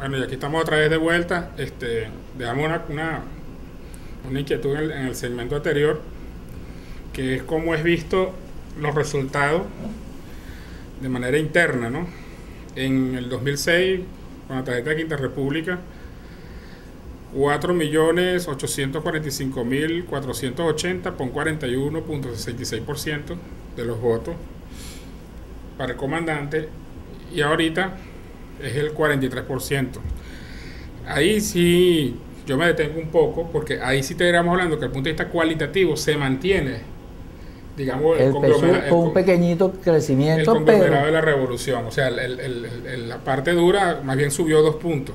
Bueno, y aquí estamos otra vez de vuelta. Dejamos una inquietud en el segmento anterior, que es cómo es visto los resultados de manera interna, ¿no? En el 2006, con la tarjeta de Quinta República, 4.845.480 con 41.66% de los votos para el comandante, y ahorita es el 43%. Ahí sí yo me detengo un poco, porque ahí sí estaríamos hablando que al punto de vista cualitativo se mantiene, digamos, el conglomerado, con un pequeñito crecimiento, el conglomerado de la revolución. O sea, la parte dura más bien subió 2 puntos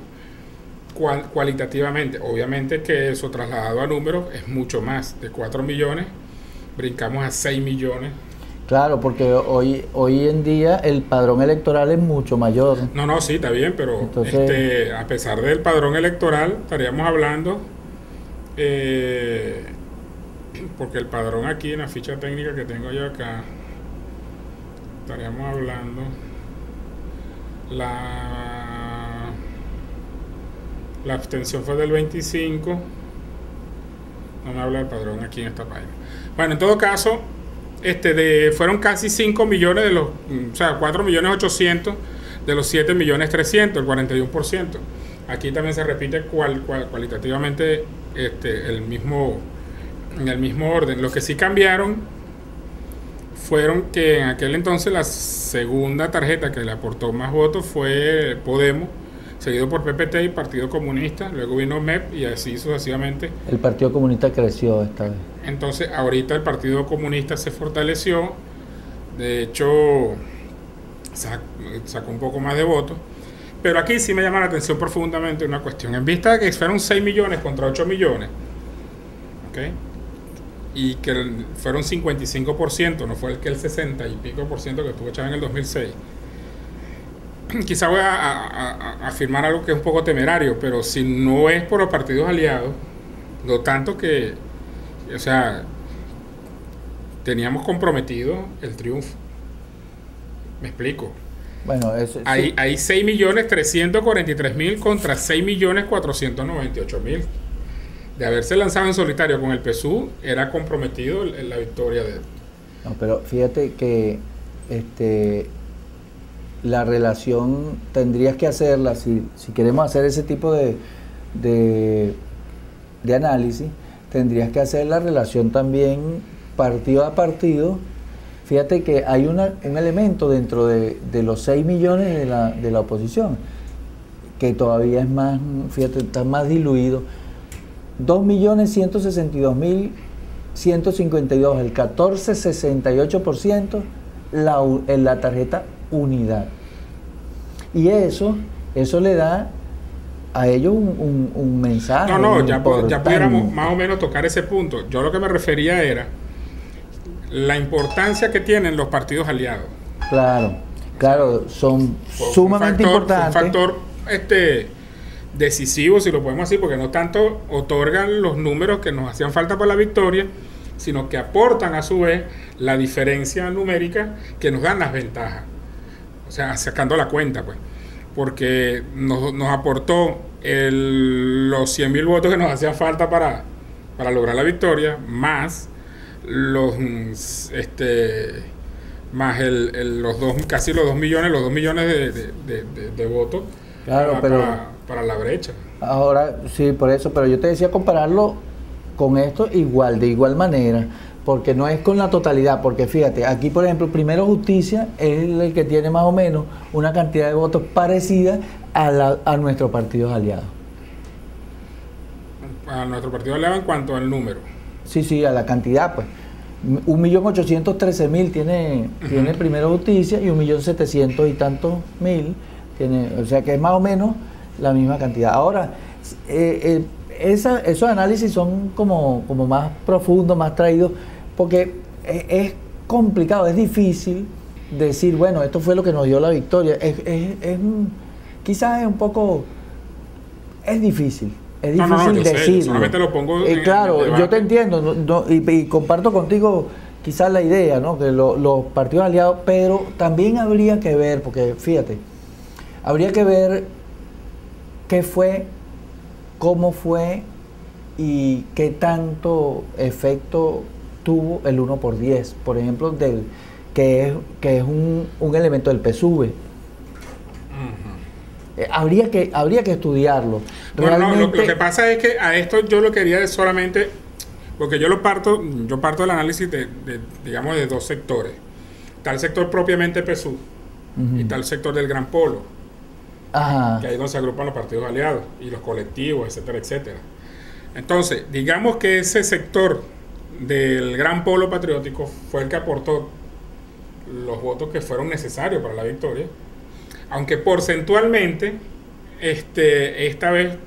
cualitativamente. Obviamente que eso trasladado a números es mucho más. De 4 millones brincamos a 6 millones. Claro, porque hoy en día el padrón electoral es mucho mayor. No, sí, está bien, pero entonces, a pesar del padrón electoral, estaríamos hablando, porque el padrón aquí en la ficha técnica que tengo yo acá, estaríamos hablando, la abstención fue del 25, no me habla del padrón aquí en esta página. Bueno, en todo caso, fueron casi 5 millones de los, o sea, 4.800.000 de los 7.300.000, el 41%. Aquí también se repite cualitativamente en el mismo orden. Lo que sí cambiaron fueron que en aquel entonces la segunda tarjeta que le aportó más votos fue Podemos, seguido por PPT y Partido Comunista, luego vino MEP y así sucesivamente. El Partido Comunista creció esta vez. Entonces ahorita el Partido Comunista se fortaleció, de hecho sacó un poco más de votos, pero aquí sí me llama la atención profundamente una cuestión. En vista de que fueron 6 millones contra 8 millones, ¿okay? Y que fueron 55%, no fue el 60 y pico por ciento que tuvo Chávez en el 2006. Quizá voy a afirmar algo que es un poco temerario, pero si no es por los partidos aliados, no tanto que, o sea, teníamos comprometido el triunfo. ¿Me explico? Bueno, hay 6.343.000 contra 6.498.000. De haberse lanzado en solitario con el PSUV, era comprometido la victoria de él. No, pero fíjate que la relación tendrías que hacerla, si queremos hacer ese tipo de análisis, tendrías que hacer la relación también partido a partido. Fíjate que hay un elemento dentro de los 6 millones de la oposición que todavía es más, fíjate, está más diluido. 2.162.152, el 14,68%, en la tarjeta Unidad. Y eso le da a ellos un mensaje. Ya pudiéramos más o menos tocar ese punto. Yo lo que me refería era la importancia que tienen los partidos aliados. Claro, son sumamente importantes. Un factor decisivo, si lo podemos decir, porque no tanto otorgan los números que nos hacían falta para la victoria, sino que aportan a su vez la diferencia numérica que nos dan las ventajas. O sea, sacando la cuenta, pues. Porque nos aportó los 100.000 votos que nos hacían falta para lograr la victoria, más casi los 2 millones de votos, claro, para la brecha. Ahora, sí, por eso, pero yo te decía compararlo con esto de igual manera, porque no es con la totalidad, porque fíjate, aquí por ejemplo, Primero Justicia es el que tiene más o menos una cantidad de votos parecida a nuestros partidos aliados. A nuestro partido aliado en cuanto al número. Sí, a la cantidad, pues. 1.813.000 tiene Primero Justicia y 1.700.000 y tantos tiene, o sea que es más o menos la misma cantidad. Ahora, esos análisis son como más profundos, más traídos, porque es complicado, es difícil decir, bueno, esto fue lo que nos dio la victoria. Quizás es un poco, es difícil. Es difícil decirlo. Solamente lo pongo claro, yo te entiendo y comparto contigo quizás la idea, ¿no? Que los partidos aliados, pero también habría que ver, porque fíjate, habría que ver ¿qué fue, cómo fue y qué tanto efecto tuvo el 1×10? Por ejemplo, que es un elemento del PSUV. Habría que estudiarlo. Bueno, lo que pasa es que a esto yo lo quería solamente, porque yo parto del análisis digamos, de dos sectores. Está el sector propiamente PSUV y está el sector del Gran Polo, que ahí es donde se agrupan los partidos aliados y los colectivos, etcétera, etcétera. Entonces, digamos que ese sector del Gran Polo patriótico fue el que aportó los votos que fueron necesarios para la victoria, aunque porcentualmente esta vez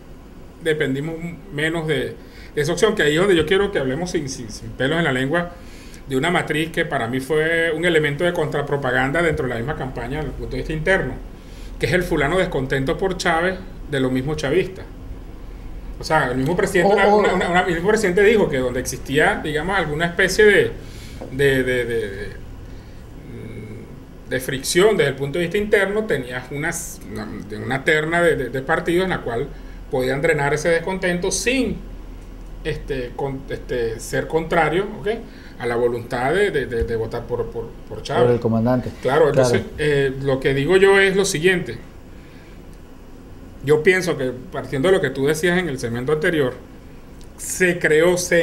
dependimos menos de esa opción, que ahí es donde yo quiero que hablemos sin pelos en la lengua de una matriz que para mí fue un elemento de contrapropaganda dentro de la misma campaña desde el punto de vista interno, que es el fulano descontento por Chávez de los mismos chavistas. O sea, el mismo presidente, el mismo presidente dijo que donde existía, digamos, alguna especie de fricción desde el punto de vista interno, tenías una terna de partidos en la cual podían drenar ese descontento sin ser contrario, ¿okay?, a la voluntad de votar por Chávez. Por el comandante. Claro, entonces lo que digo yo es lo siguiente. Yo pienso que, partiendo de lo que tú decías en el segmento anterior, se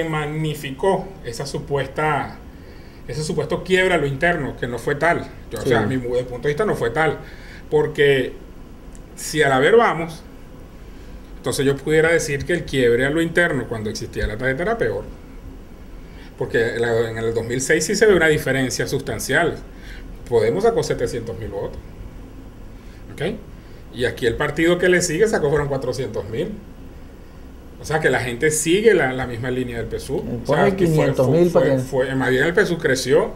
magnificó ese supuesto quiebra a lo interno, que no fue tal. O sea, a mi punto de vista no fue tal. Porque si a la ver vamos, entonces yo pudiera decir que el quiebre a lo interno cuando existía la tarjeta era peor. Porque en el 2006 sí se ve una diferencia sustancial. Podemos sacó 700.000 votos. ¿Ok? Y aquí el partido que le sigue fueron 400.000. O sea que la gente sigue la misma línea del PSUV. O sea, 500.000 más bien el PSUV creció.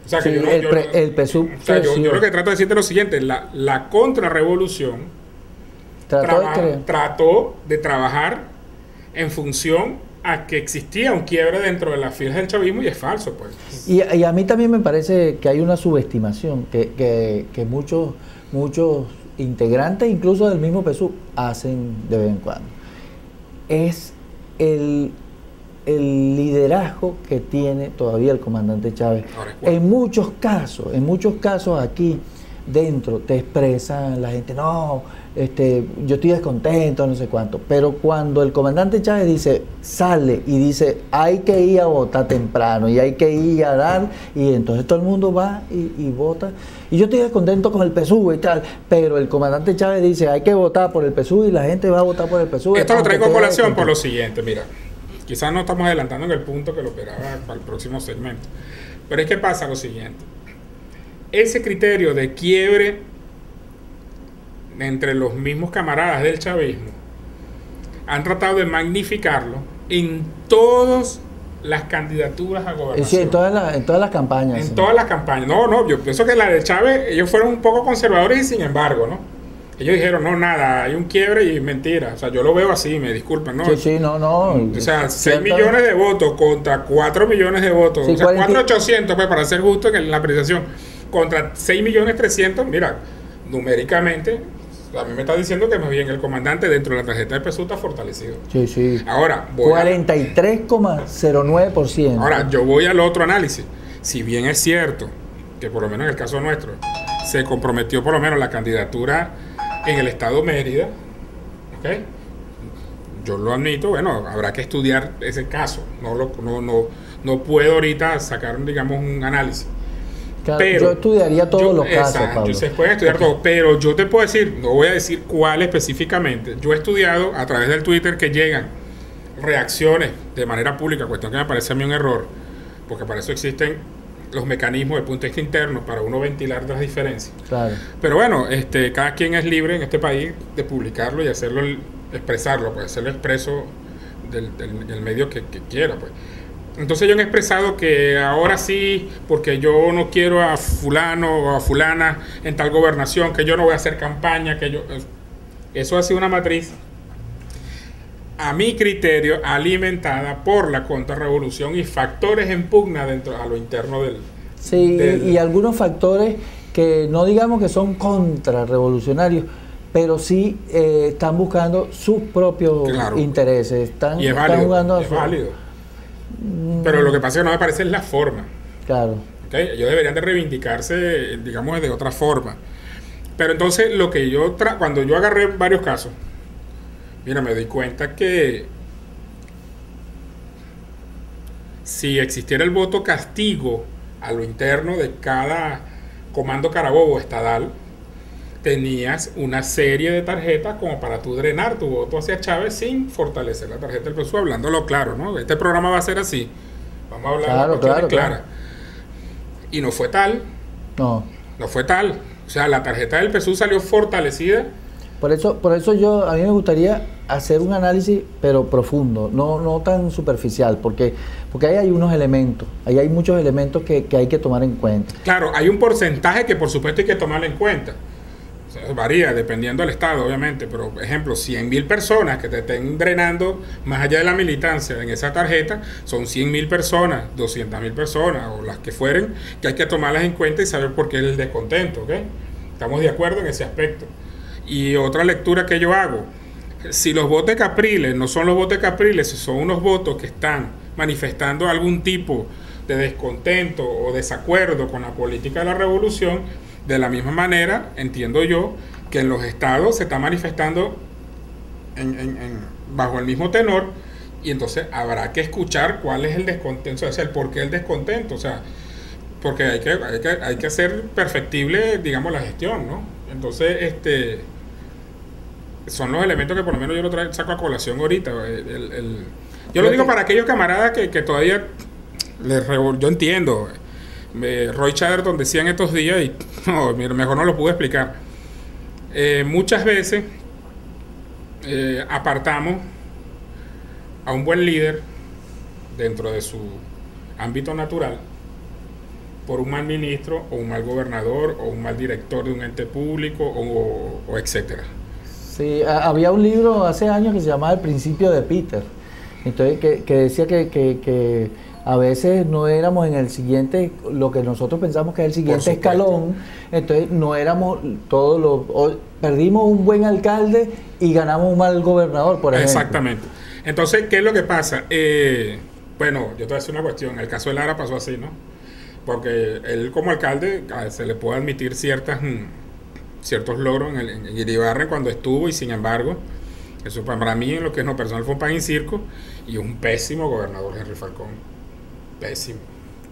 O sea que sí, el PSUV yo lo que trato de decirte es lo siguiente: la contrarrevolución trató de trabajar en función a que existía un quiebre dentro de las filas del chavismo, y es falso, pues. Y a mí también me parece que hay una subestimación que muchos integrantes, incluso del mismo PSUV, hacen de vez en cuando. Es el liderazgo que tiene todavía el comandante Chávez. En muchos casos aquí dentro te expresan la gente, no, yo estoy descontento, no sé cuánto, pero cuando el comandante Chávez sale y dice hay que ir a votar temprano y hay que ir a dar, y entonces todo el mundo va y vota, y yo estoy descontento con el PSUV y tal, pero el comandante Chávez dice hay que votar por el PSUV y la gente va a votar por el PSUV. Esto lo traigo a colación por lo siguiente: mira, quizás no estamos adelantando en el punto que lo operaba para el próximo segmento, pero es que pasa lo siguiente: ese criterio de quiebre entre los mismos camaradas del chavismo han tratado de magnificarlo en todas las candidaturas a gobernación. Sí, en todas las campañas. En todas las campañas. No, yo pienso que la de Chávez, ellos fueron un poco conservadores y sin embargo, ¿no? Ellos dijeron, no, nada, hay un quiebre y mentira. O sea, yo lo veo así, me disculpen, ¿no? Sí, no. O sea, 6 millones de votos contra 4 millones de votos. Sí, o sea, 4.800.000, pues, para ser justo en la apreciación, contra 6.300.000, mira, numéricamente, a mí me está diciendo que más bien el comandante dentro de la tarjeta del PSUV está fortalecido. Sí. Ahora, 43,09%. Ahora, yo voy al otro análisis. Si bien es cierto que por lo menos en el caso nuestro se comprometió por lo menos la candidatura en el estado Mérida, ¿ok? Yo lo admito, bueno, habrá que estudiar ese caso. No puedo ahorita sacar, digamos, un análisis. Claro, pero yo estudiaría todos los casos, Pablo. Se pueden estudiar todos, pero yo te puedo decir, no voy a decir cuál específicamente. Yo he estudiado a través del Twitter que llegan reacciones de manera pública, cuestión que me parece a mí un error, porque para eso existen los mecanismos de punto de vista interno para uno ventilar las diferencias. Claro. Pero bueno, cada quien es libre en este país de publicarlo y hacerlo, expresarlo, pues hacerlo expreso del medio que quiera, pues. Entonces ellos han expresado que ahora sí, porque yo no quiero a fulano o a fulana en tal gobernación, que yo no voy a hacer campaña, eso ha sido una matriz, a mi criterio, alimentada por la contrarrevolución y factores en pugna dentro a lo interno del... Sí, y algunos factores que no digamos que son contrarrevolucionarios, pero sí están buscando sus propios intereses. Y es válido, jugando es válido. Pero lo que pasa es que no me parece es la forma. Claro. ¿Okay? Ellos deberían de reivindicarse, digamos, de otra forma. Pero entonces, lo que yo cuando yo agarré varios casos, mira, me doy cuenta que si existiera el voto castigo a lo interno de cada comando Carabobo estadal, tenías una serie de tarjetas como para tú drenar tu voto hacia Chávez sin fortalecer la tarjeta del PSUV, hablándolo claro, ¿no? Este programa va a ser así. Vamos a hablar de cuestiones claras. Y no fue tal. No fue tal. O sea, la tarjeta del PSUV salió fortalecida. Por eso a mí me gustaría hacer un análisis, pero profundo, no tan superficial, porque ahí hay unos elementos, ahí hay muchos elementos que hay que tomar en cuenta. Claro, hay un porcentaje que por supuesto hay que tomar en cuenta. O sea, varía dependiendo del estado, obviamente, pero ejemplo, 100.000 personas que te estén drenando más allá de la militancia en esa tarjeta, son 100.000 personas, 200.000 personas o las que fueren, que hay que tomarlas en cuenta y saber por qué es el descontento, ¿ok? Estamos de acuerdo en ese aspecto. Y otra lectura que yo hago, si los votos capriles no son los votos capriles, son unos votos que están manifestando algún tipo de descontento o desacuerdo con la política de la revolución, de la misma manera entiendo yo que en los estados se está manifestando bajo el mismo tenor, y entonces habrá que escuchar cuál es el descontento, o sea, el por qué el descontento, o sea, porque hay que hacer perfectible, digamos, la gestión, ¿no? Entonces, son los elementos que por lo menos yo lo saco a colación ahorita. Yo lo digo para aquellos camaradas que todavía yo entiendo. Roy Chatterton decía en estos días, y no, mejor no lo pude explicar. Muchas veces apartamos a un buen líder dentro de su ámbito natural por un mal ministro o un mal gobernador o un mal director de un ente público o etcétera. Sí, había un libro hace años que se llamaba El Principio de Peter, entonces que decía que a veces no éramos en el siguiente, lo que nosotros pensamos que es el siguiente escalón, entonces no éramos perdimos un buen alcalde y ganamos un mal gobernador, por ejemplo. Exactamente. Entonces, ¿qué es lo que pasa? Bueno, yo te voy a decir una cuestión, el caso de Lara pasó así, ¿no? Porque él como alcalde se le puede admitir ciertos logros en Iribarren cuando estuvo, y sin embargo, eso para mí en lo que es no personal fue un pan y circo, y un pésimo gobernador Henry Falcón, pésimo.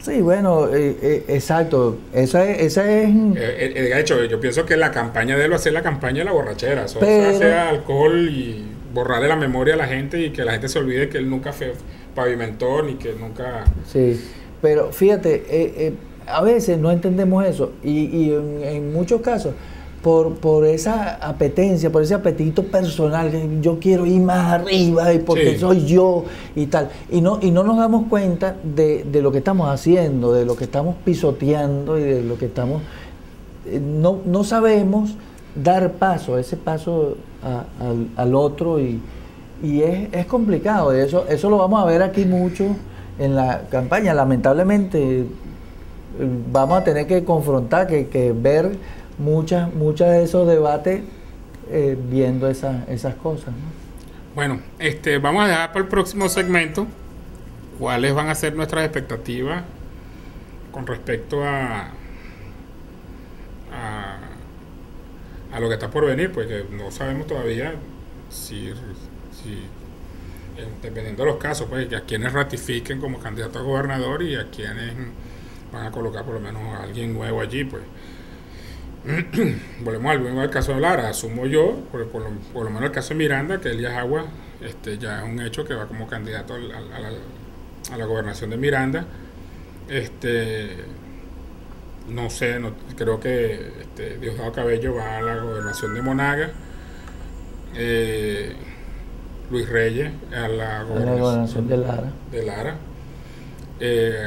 Sí, bueno, exacto, esa es de hecho, yo pienso que la campaña de él va a ser la campaña de la borrachera, eso hace alcohol y borrar de la memoria a la gente, y que la gente se olvide que él nunca pavimentó ni que nunca... Sí. Pero fíjate, a veces no entendemos eso, y en muchos casos por esa apetencia, por ese apetito personal, que yo quiero ir más arriba y porque soy yo y tal, y no nos damos cuenta de lo que estamos haciendo, de lo que estamos pisoteando y de lo que estamos... No sabemos dar ese paso al otro, y es complicado. Eso lo vamos a ver aquí mucho en la campaña. Lamentablemente vamos a tener que confrontar, que ver muchas de esos debates viendo esas cosas, ¿no? Bueno, vamos a dejar para el próximo segmento cuáles van a ser nuestras expectativas con respecto a lo que está por venir, pues que no sabemos todavía si dependiendo de los casos, pues a quienes ratifiquen como candidato a gobernador y a quienes van a colocar por lo menos a alguien nuevo allí, pues. Volvemos al caso de Lara. Asumo yo, por lo menos el caso de Miranda, que Elías Agua ya es un hecho que va como candidato a la gobernación de Miranda. No sé, creo que Diosdado Cabello va a la gobernación de Monaga. Luis Reyes a la gobernación de Lara.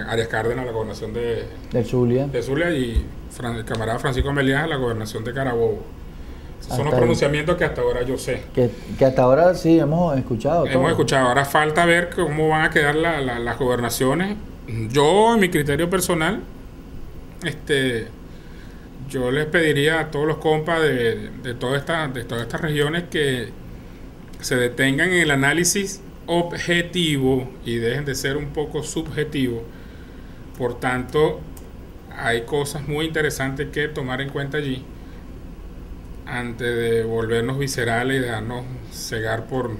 Arias Cárdenas a la gobernación de Zulia. Y el camarada Francisco Melián a la gobernación de Carabobo. Esos son los pronunciamientos que hasta ahora yo sé. Que hasta ahora sí hemos escuchado. Ahora falta ver cómo van a quedar las gobernaciones. Yo, en mi criterio personal, yo les pediría a todos los compas de todas estas regiones que se detengan en el análisis objetivo y dejen de ser un poco subjetivo. Por tanto, hay cosas muy interesantes que tomar en cuenta allí antes de volvernos viscerales y dejarnos cegar por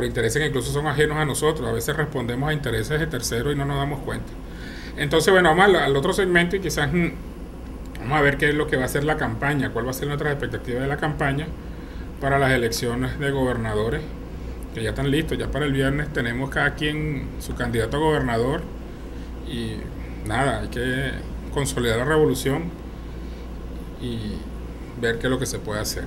intereses que incluso son ajenos a nosotros. A veces respondemos a intereses de terceros y no nos damos cuenta. Entonces, bueno, vamos al otro segmento y quizás vamos a ver qué es lo que va a ser la campaña, cuál va a ser nuestra expectativa de la campaña para las elecciones de gobernadores, que ya están listos. Ya para el viernes tenemos cada quien su candidato a gobernador y nada, hay que consolidar la revolución y ver qué es lo que se puede hacer.